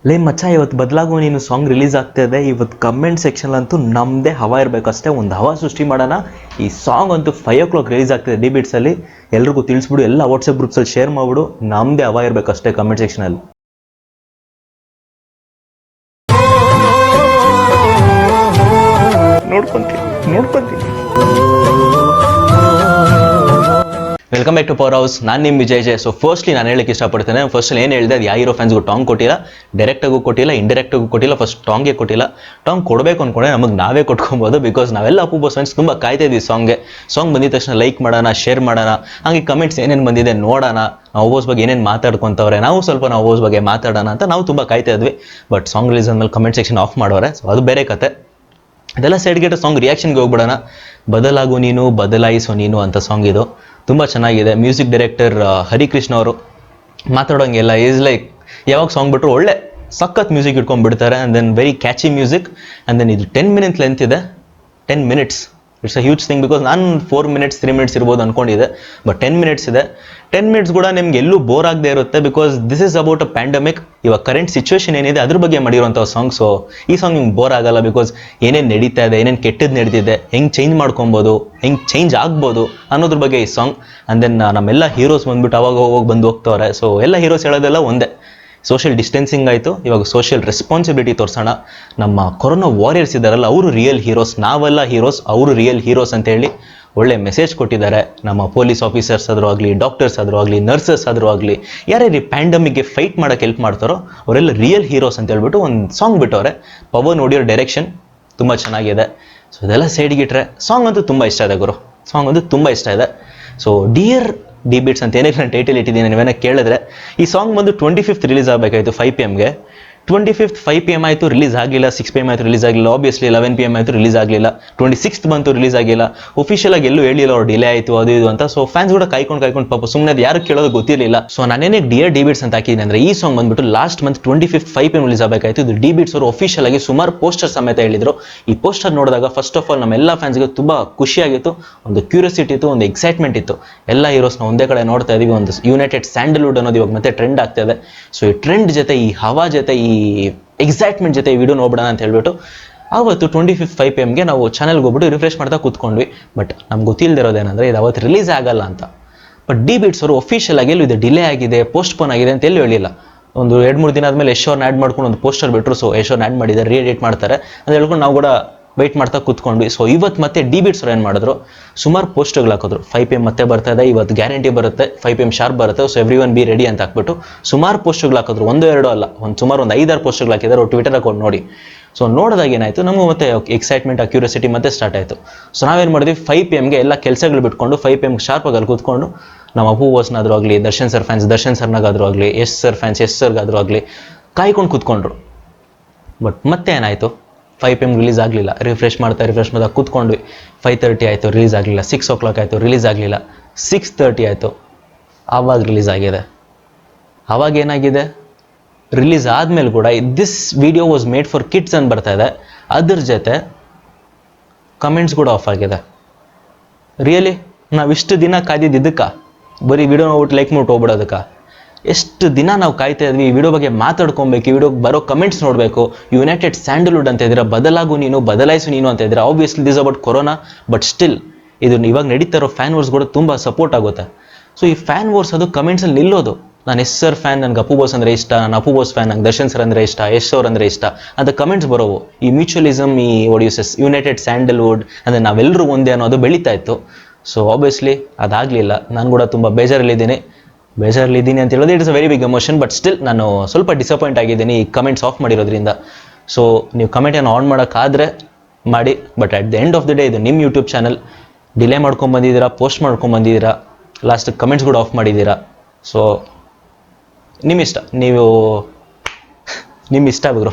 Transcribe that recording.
ಲೇ ಮಚ್ಚ, ಇವತ್ತು ಬದಲಾಗೋ ನೀನು ಸಾಂಗ್ ರಿಲೀಸ್ ಆಗ್ತಾ ಇದೆ. ಇವತ್ತು ಕಮೆಂಟ್ ಸೆಕ್ಷನ್ ಅಂತೂ ನಮ್ಮದೇ ಹವಾ ಇರಬೇಕಷ್ಟೇ. ಒಂದು ಹವಾ ಸೃಷ್ಟಿ ಮಾಡೋಣ. ಈ ಸಾಂಗ್ ಅಂತೂ 5 o'clock ರಿಲೀಸ್ ಆಗ್ತಿದೆ ಡಿ ಬೀಟ್ಸಲ್ಲಿ. ಎಲ್ರಿಗೂ ತಿಳಿಸ್ಬಿಡು, ಎಲ್ಲ ವಾಟ್ಸಪ್ ಗ್ರೂಪ್ಸಲ್ಲಿ ಶೇರ್ ಮಾಡಿಬಿಡು. ನಮ್ಮದೇ ಹವಾ ಇರಬೇಕಷ್ಟೇ ಕಮೆಂಟ್ ಸೆಕ್ಷನಲ್ಲಿ. ನೋಡ್ಕೊಂತೀನಿ. Welcome back to power house. ನಾನು ನಿಮ್ಮ ವಿಜಯ್ ಜೆ. ಸೊ ಫಸ್ಟ್ಲಿ ನಾನು ಹೇಳಕ್ಕೆ ಇಷ್ಟಪಡ್ತೇನೆ. ಫಸ್ಟಲ್ಲಿ ಏನು ಹೇಳಿದೆ, ಅದು ಯಾವ ಹೀರೋ ಫ್ಯಾನ್ಸ್ಗೂ ಟಾಂಗ್ ಕೊಟ್ಟಿಲ್ಲ, ಡೈರೆಕ್ಟಾಗೂ ಕೊಟ್ಟಿಲ್ಲ, ಇಂಡೈರೆಕ್ಟಾಗೂ ಕೊಟ್ಟಿಲ್ಲ. ಫಸ್ಟ್ ಟಾಂಗೇ ಕೊಟ್ಟಿಲ್ಲ. ಟಾಂಗ್ ಕೊಡಬೇಕು ಅಂದ್ಕೊಂಡೆ ನಮಗೆ ನಾವೇ ಕೊಟ್ಕೊಬೋದು. ಬಿಕಾಸ್ ನಾವೆಲ್ಲ ಅಪ್ಪು ಬಾಸ್ ಫ್ಯಾನ್ಸ್ ತುಂಬ ಕಾಯ್ತಾ ಇದ್ವಿ ಸಾಂಗ್ಗೆ. ಸಾಂಗ್ ಬಂದಿದ ತಕ್ಷಣ ಲೈಕ್ ಮಾಡೋಣ, ಶೇರ್ ಮಾಡೋಣ, ಹಾಗೆ ಕಮೆಂಟ್ಸ್ ಏನೇನು ಬಂದಿದೆ ನೋಡೋಣ, ನಾವು ಓಸ್ ಬಗ್ಗೆ ಏನೇನು ಮಾತಾಡ್ಕೊತವ್ರೆ, ನಾವು ಸ್ವಲ್ಪ ನಾವು ಓಸ್ ಬಗ್ಗೆ ಮಾತಾಡೋಣ ಅಂತ ನಾವು ತುಂಬ ಕಾಯ್ತಾ ಇದ್ವಿ. ಬಟ್ ಸಾಂಗ್ ರಿಲೀಸ್ ಆದಮೇಲೆ ಕಮೆಂಟ್ ಸೆಕ್ಷನ್ ಆಫ್ ಮಾಡೋರೆ. ಸೊ ಅದು ಬೇರೆ ಕತೆ. ಅದೆಲ್ಲ ಸೈಡ್ಗೆಟ್ಟು ಸಾಂಗ್ ರಿಯಾಕ್ಷನ್ಗೆ ಹೋಗ್ಬಿಡೋಣ. ಬದಲಾಗು ನೀನು ಬದಲಾಯಿಸು ನೀನು ಅಂತ ಸಾಂಗ್ ಇದು. ತುಂಬ ಚೆನ್ನಾಗಿದೆ. ಮ್ಯೂಸಿಕ್ ಡೈರೆಕ್ಟರ್ ಹರಿಕೃಷ್ಣ ಅವರು ಮಾತಾಡೋಂಗೆಲ್ಲ ಈಸ್ ಲೈಕ್ ಯಾವಾಗ ಸಾಂಗ್ ಬಿಟ್ಟರು ಒಳ್ಳೆ ಸಖತ್ ಮ್ಯೂಸಿಕ್ ಇಟ್ಕೊಂಡ್ಬಿಡ್ತಾರೆ. And then very catchy music. And then ಇದು 10 minutes ಲೆಂತ್ ಇದೆ. 10 minutes it's a huge thing. Because ನಾನು 4 minutes 3 minutes ಇರ್ಬೋದು ಅಂದ್ಕೊಂಡಿದ್ದೆ. ಬಟ್ 10 minutes ಇದೆ. 10 minutes ಕೂಡ ನಿಮ್ಗೆ ಎಲ್ಲೂ ಬೋರ್ ಆಗದೆ ಇರುತ್ತೆ. Because this is about a pandemic. ಇವಾಗ ಕರೆಂಟ್ ಸಿಚುವೇಶನ್ ಏನಿದೆ ಅದ್ರ ಬಗ್ಗೆ ಮಾಡಿರುವಂಥ ಸಾಂಗ್. ಸೊ ಈ ಸಾಂಗ್ ನಿಮ್ಗೆ ಬೋರ್ ಆಗಲ್ಲ. ಬಿಕಾಸ್ ಏನೇನು ನಡೀತಾ ಇದೆ, ಏನೇನು ಕೆಟ್ಟದ್ದು ನಡೀತಿದೆ, ಹೆಂಗೆ ಚೇಂಜ್ ಮಾಡ್ಕೊಬೋದು, ಹೆಂಗೆ ಚೇಂಜ್ ಆಗ್ಬೋದು ಅನ್ನೋದ್ರ ಬಗ್ಗೆ ಈ ಸಾಂಗ್. ಆ್ಯಂಡ್ ದೆನ್ ನಮ್ಮೆಲ್ಲ ಹೀರೋಸ್ ಬಂದ್ಬಿಟ್ಟು ಅವಾಗ ಹೋಗಿ ಬಂದು ಹೋಗ್ತವ್ರೆ. ಸೊ ಎಲ್ಲ ಹೀರೋಸ್ ಹೇಳೋದೆಲ್ಲ ಒಂದೇ, ಸೋಷಿಯಲ್ ಡಿಸ್ಟೆನ್ಸಿಂಗ್ ಆಯಿತು, ಇವಾಗ ಸೋಷಿಯಲ್ ರೆಸ್ಪಾನ್ಸಿಬಿಲಿಟಿ ತೋರಿಸೋಣ. ನಮ್ಮ ಕೊರೋನಾ ವಾರಿಯರ್ಸ್ ಇದ್ದಾರಲ್ಲ, ಅವರು ರಿಯಲ್ ಹೀರೋಸ್, ನಾವೆಲ್ಲ ಹೀರೋಸ್, ಅವರು ರಿಯಲ್ ಹೀರೋಸ್ ಅಂತೇಳಿ ಒಳ್ಳೆ ಮೆಸೇಜ್ ಕೊಟ್ಟಿದ್ದಾರೆ. ನಮ್ಮ ಪೊಲೀಸ್ ಆಫೀಸರ್ಸ್ ಆದರೂ ಆಗಲಿ, ಡಾಕ್ಟರ್ಸ್ ಆದರೂ ಆಗಲಿ, ನರ್ಸಸ್ ಆದರೂ ಆಗಲಿ, ಯಾರ್ಯಾರು ಈ ಪ್ಯಾಂಡಮಿಕ್ಗೆ ಫೈಟ್ ಮಾಡೋಕ್ಕೆ ಹೆಲ್ಪ್ ಮಾಡ್ತಾರೋ ಅವರೆಲ್ಲ ರಿಯಲ್ ಹೀರೋಸ್ ಅಂತ ಹೇಳ್ಬಿಟ್ಟು ಒಂದು ಸಾಂಗ್ ಬಿಟ್ಟವ್ರೆ. ಪವನ್ ನೋಡಿರೋ ಡೈರೆಕ್ಷನ್ ತುಂಬ ಚೆನ್ನಾಗಿದೆ. ಸೊ ಇದೆಲ್ಲ ಸೈಡ್ಗಿಟ್ರೆ ಸಾಂಗ್ ಅಂತೂ ತುಂಬ ಇಷ್ಟ ಇದೆ ಗುರು. ಸಾಂಗ್ ಅಂತೂ ತುಂಬ ಇಷ್ಟ ಇದೆ. ಸೊ ಡಿಯರ್ ಡಿ ಬೀಟ್ಸ್ ಅಂತ ಏನೇ ನಾನು ಟೈಟಲ್ ಇಟ್ಟಿದ್ದೀನಿ, ನೀವೇನ ಕೇಳಿದ್ರೆ ಈ ಸಾಂಗ್ ಬಂದು 25th ರಿಲೀಸ್ ಆಗಬೇಕಾಯಿತು 5 PM. 25th 5 PM ಆಯಿತು, ರಿಲೀಸ್ ಆಗಲಿಲ್ಲ. 6 PM ಆಯಿತು, ರಿಲೀಸ್ ಆಗಲಿಲ್ಲ. ಆಬ್ವಿಯಸ್ಲಿ 11 PM ಆಯಿತು, ರಿಲೀಸ್ ಆಗಲಿಲ್ಲ. 26th ಬಂತು, ರಿಲೀಸ್ ಆಗಿಲ್ಲ. ಒಫಿಷಿಯಲ್ ಆಗಿ ಎಲ್ಲೂ ಹೇಳಿಲ್ಲ ಅವ್ರು ಡಿಲೇ ಆಯಿತು ಅದು ಇದು ಅಂತ. ಸೊ ಫ್ಯಾನ್ಸ್ ಕೂಡ ಕಾಯ್ಕೊಂಡು ಪಾಪ ಸುಮ್ಮನೆ ಅದು ಯಾರು ಕೇಳೋದು ಗೊತ್ತಿರಲಿಲ್ಲ. ಸೊ ನಾನೇನೇ ಡಿಯರ್ ಡಿ ಬೀಟ್ಸ್ ಅಂತ ಹಾಕಿದ್ದೀನಿ ಅಂದರೆ, ಈ ಸಾಂಗ್ ಬಂದ್ಬಿಟ್ಟು last month 25th 5 PM release ಆಗಬೇಕಾಯಿತು. ಇದು ಡಿ ಬೀಟ್ಸ್ ಅವರು ಒಫಿಷಿಯಲ್ ಆಗಿ ಸುಮಾರು ಪೋಸ್ಟರ್ ಸಮೇತ ಹೇಳಿದ್ರು. ಈ ಪೋಸ್ಟರ್ ನೋಡಿದಾಗ ಫಸ್ಟ್ ಆಫ್ ಆಲ್ ನಮ್ಮೆಲ್ಲ ಫ್ಯಾನ್ಸ್ಗೆ ತುಂಬ ಖುಷಿಯಾಗಿತ್ತು, ಒಂದು ಕ್ಯೂರಿಯಾಸಿಟಿ ಇತ್ತು, ಒಂದು ಎಕ್ಸೈಟ್ಮೆಂಟ್ ಇತ್ತು. ಎಲ್ಲ ಹೀರೋಸ್ನ ಒಂದೇ ಕಡೆ ನೋಡ್ತಾ ಇದೀವಿ. ಒಂದು ಯುನೈಟೆಡ್ ಸ್ಯಾಂಡಲ್ವುಡ್ ಅನ್ನೋದು ಇವಾಗ ಮತ್ತೆ ಟ್ರೆಂಡ್ ಆಗ್ತಾ ಇದೆ. ಸೊ ಈ ಟ್ರೆಂಡ್ ಜೊತೆ, ಈ ಹವಾ ಜೊತೆ, ಈ ಎಕ್ಸೈಟ್ಮೆಂಟ್ ಜೊತೆ ಈ ವಿಡಿಯೋ ನೋಡೋಣ ಅಂತ ಹೇಳ್ಬಿಟ್ಟು ಆವತ್ತು 25th 5 PM ನಾವು ಚಾನಲ್ಗೆ ಹೋಗ್ಬಿಟ್ಟು ರಿಫ್ರೆಶ್ ಮಾಡ್ತಾ ಕೂತ್ಕೊಂಡ್ವಿ. ಬಟ್ ನಮ್ಗೆ ಗೊತ್ತಿಲ್ಲದಿರೋದೇನೆಂದರೆ ಇದು ಅವತ್ತು ರಿಲೀಸ್ ಆಗಲ್ಲ ಅಂತ. ಬಟ್ ಡಿ ಬೀಟ್ಸ್ ಅವರು ಒಫಿಷಿಯಲ್ ಆಗಿ ಎಲ್ಲೂ ಇದು ಡಿಲೇ ಆಗಿದೆ, ಪೋಸ್ಟ್ಪೋನ್ ಆಗಿದೆ ಅಂತ ಎಲ್ಲೂ ಹೇಳಿಲ್ಲ. ಒಂದು 2-3 ದಿನ ಆದಮೇಲೆ ಯಶೋರ್ನ ಆ್ಯಡ್ ಮಾಡ್ಕೊಂಡು ಒಂದು ಪೋಸ್ಟರ್ ಬಿಟ್ಟರು. ಸೊ ಯಶೋರ್ನ ಆ್ಯಡ್ ಮಾಡಿದ್ದಾರೆ, ರೀಎಡಿಟ್ ಮಾಡ್ತಾರೆ ಅಂತ ಹೇಳ್ಕೊಂಡು ನಾವು ಕೂಡ ವೆಯ್ಟ್ ಮಾಡ್ತಾ ಕೂತ್ಕೊಂಡ್ವಿ. ಸೊ ಇವತ್ತು ಮತ್ತೆ ಡಿ ಬೀಟ್ಸ್ ಅವ್ರು ಏನು ಮಾಡಿದ್ರು, ಸುಮಾರು ಪೋಸ್ಟ್ಗಳು ಹಾಕಿದ್ರು. 5 PM ಮತ್ತೆ ಬರ್ತಾ ಇದೆ, ಇವತ್ತು ಗ್ಯಾರಂಟಿ ಬರುತ್ತೆ, 5 PM ಶಾರ್ಪ್ ಬರುತ್ತೆ. ಸೊ ಎವ್ರಿ1 ಬಿ ರೆಡಿ ಅಂತ ಹಾಕ್ಬಿಟ್ಟು ಸುಮಾರು ಪೋಸ್ಟ್ಗಳು ಹಾಕಿದ್ರು. 1-2 ಅಲ್ಲ, ಸುಮಾರು ಒಂದು 5-6 ಪೋಸ್ಟ್ಗಳು ಹಾಕಿದ್ದಾರೆ. ಟ್ವಿಟರ್ ಅಕೌಂಟ್ ನೋಡಿ. ಸೊ ನೋಡಿದಾಗ ಏನಾಯಿತು, ನಮಗೂ ಮತ್ತೆ ಎಕ್ಸೈಟ್ಮೆಂಟ್, ಕ್ಯೂರಿಯಾಸಿಟಿ ಮತ್ತೆ ಸ್ಟಾರ್ಟ್ ಆಯಿತು. ಸೊ ನಾವೇನು ಮಾಡಿದ್ವಿ, 5 PM ಎಲ್ಲ ಕೆಲಸಗಳು ಬಿಟ್ಕೊಂಡು 5 PM ಶಾರ್ಪಾಗಿ ಅಲ್ಲಿ ಕೂತ್ಕೊಂಡು ನಮ್ಮ ಅಪ್ಪು ಬಾಸ್ನಾದರೂ ಆಗಲಿ, ದರ್ಶನ್ ಸರ್ ಫ್ಯಾನ್ಸ್ ದರ್ಶನ್ ಸರ್ನಾಗಾದರೂ ಆಗಲಿ, ಎಸ್ ಸರ್ ಫ್ಯಾನ್ಸ್ ಎಸ್ ಸರ್ಗಾದರೂ ಆಗಲಿ ಕಾಯ್ಕೊಂಡು ಕೂತ್ಕೊಂಡ್ರು. ಬಟ್ ಮತ್ತೆ ಏನಾಯಿತು, 5 PM ರಿಲೀಸ್ ಆಗಲಿಲ್ಲ. ರಿಫ್ರೆಶ್ ಮಾಡ್ತಾ ಕೂತ್ಕೊಂಡ್ವಿ. 5:30 ಆಯಿತು, ರಿಲೀಸ್ ಆಗಲಿಲ್ಲ. 6 o'clock ಆಯಿತು, ರಿಲೀಸ್ ಆಗಲಿಲ್ಲ. 6:30 ಆಯಿತು, ಆವಾಗ ರಿಲೀಸ್ ಆಗಿದೆ. ಆವಾಗ ಏನಾಗಿದೆ, ರಿಲೀಸ್ ಆದಮೇಲೆ ಕೂಡ this video was made for kids ಅಂತ ಬರ್ತಾ ಇದೆ. ಅದ್ರ ಜೊತೆ ಕಮೆಂಟ್ಸ್ ಕೂಡ ಆಫ್ ಆಗಿದೆ. ರಿಯಲಿ ನಾವಿಷ್ಟು ದಿನ ಕಾಯ್ದಿದ್ದಕ್ಕ, ಬರೀ ವಿಡಿಯೋ ನೋಡ್ಬಿಟ್ಟು ಲೈಕ್ ಮಾಡ್ಬಿಟ್ಟು ಹೋಗ್ಬಿಡೋದಕ್ಕ? ಎಷ್ಟು ದಿನ ನಾವು ಕಾಯ್ತಾ ಇದ್ವಿ, ಈ ವಿಡಿಯೋ ಬಗ್ಗೆ ಮಾತಾಡ್ಕೊಬೇಕು, ಈ ವಿಡಿಯೋಗೆ ಬರೋ ಕಮೆಂಟ್ಸ್ ನೋಡಬೇಕು. ಯುನೈಟೆಡ್ ಸ್ಯಾಂಡಲ್ವುಡ್ ಅಂತ ಇದ್ದೀರಾ, ಬದಲಾಗು ನೀನು ಬದಲಾಯಿಸು ನೀನು ಅಂತ ಇದ್ದೀರಾ. Obviously this about corona, but still ಇದು ಇವಾಗ ನಡೀತಾ ಇರೋ ಫ್ಯಾನ್ ವಾರ್ಸ್ ಕೂಡ ತುಂಬ ಸಪೋರ್ಟ್ ಆಗುತ್ತೆ. ಸೊ ಈ ಫ್ಯಾನ್ ವಾರ್ಸ್ ಅದು ಕಮೆಂಟ್ಸಲ್ಲಿ ನಿಲ್ಲೋದು. ನಾನು ಎಸ್ ಸರ್ ಫ್ಯಾನ್, ನನಗೆ ಅಪ್ಪು ಬಾಸ್ ಅಂದರೆ ಇಷ್ಟ, ನಾನು ಅಪ್ಪು ಬಾಸ್ ಫ್ಯಾನ್, ನಂಗೆ ದರ್ಶನ್ ಸರ್ ಅಂದರೆ ಇಷ್ಟ, ಯಶ್ ಅವ್ರು ಅಂದರೆ ಇಷ್ಟ ಅಂತ ಕಮೆಂಟ್ಸ್ ಬರೋವು. ಈ ಮ್ಯೂಚುವಲಿಸಮ್, ಈ ಒಡಿಯೂಸಸ್ ಯುನೈಟೆಡ್ ಸ್ಯಾಂಡಲ್ವುಡ್ ಅಂದರೆ ನಾವೆಲ್ಲರೂ ಒಂದೇ ಅನ್ನೋದು ಬೆಳೀತಾ ಇತ್ತು. ಸೊ ಆಬ್ವಿಯಸ್ಲಿ ಅದಾಗಲಿಲ್ಲ. ನಾನು ಕೂಡ ತುಂಬ ಬೇಜಾರಲ್ಲಿದ್ದೀನಿ ಅಂತ ಹೇಳೋದು it's a very big emotion. But still ನಾನು ಸ್ವಲ್ಪ ಡಿಸಪಾಯಿಂಟ್ ಆಗಿದ್ದೀನಿ ಈ ಕಮೆಂಟ್ಸ್ ಆಫ್ ಮಾಡಿರೋದ್ರಿಂದ. ಸೊ ನೀವು ಕಮೆಂಟನ್ನು ಆನ್ ಮಾಡೋಕ್ಕಾದರೆ ಮಾಡಿ. But at the end of the day ಇದು ನಿಮ್ಮ ಯೂಟ್ಯೂಬ್ ಚಾನಲ್. ಡಿಲೇ ಮಾಡ್ಕೊಂಬಂದಿದ್ದೀರಾ, ಪೋಸ್ಟ್ ಮಾಡ್ಕೊಂಬಂದಿದ್ದೀರಾ, ಲಾಸ್ಟ್ ಕಮೆಂಟ್ಸ್ ಕೂಡ ಆಫ್ ಮಾಡಿದ್ದೀರಾ. ಸೊ ನಿಮ್ಮ ಇಷ್ಟ, ನಿಮ್ಮ ಇಷ್ಟ ಬಿಗ್ರು.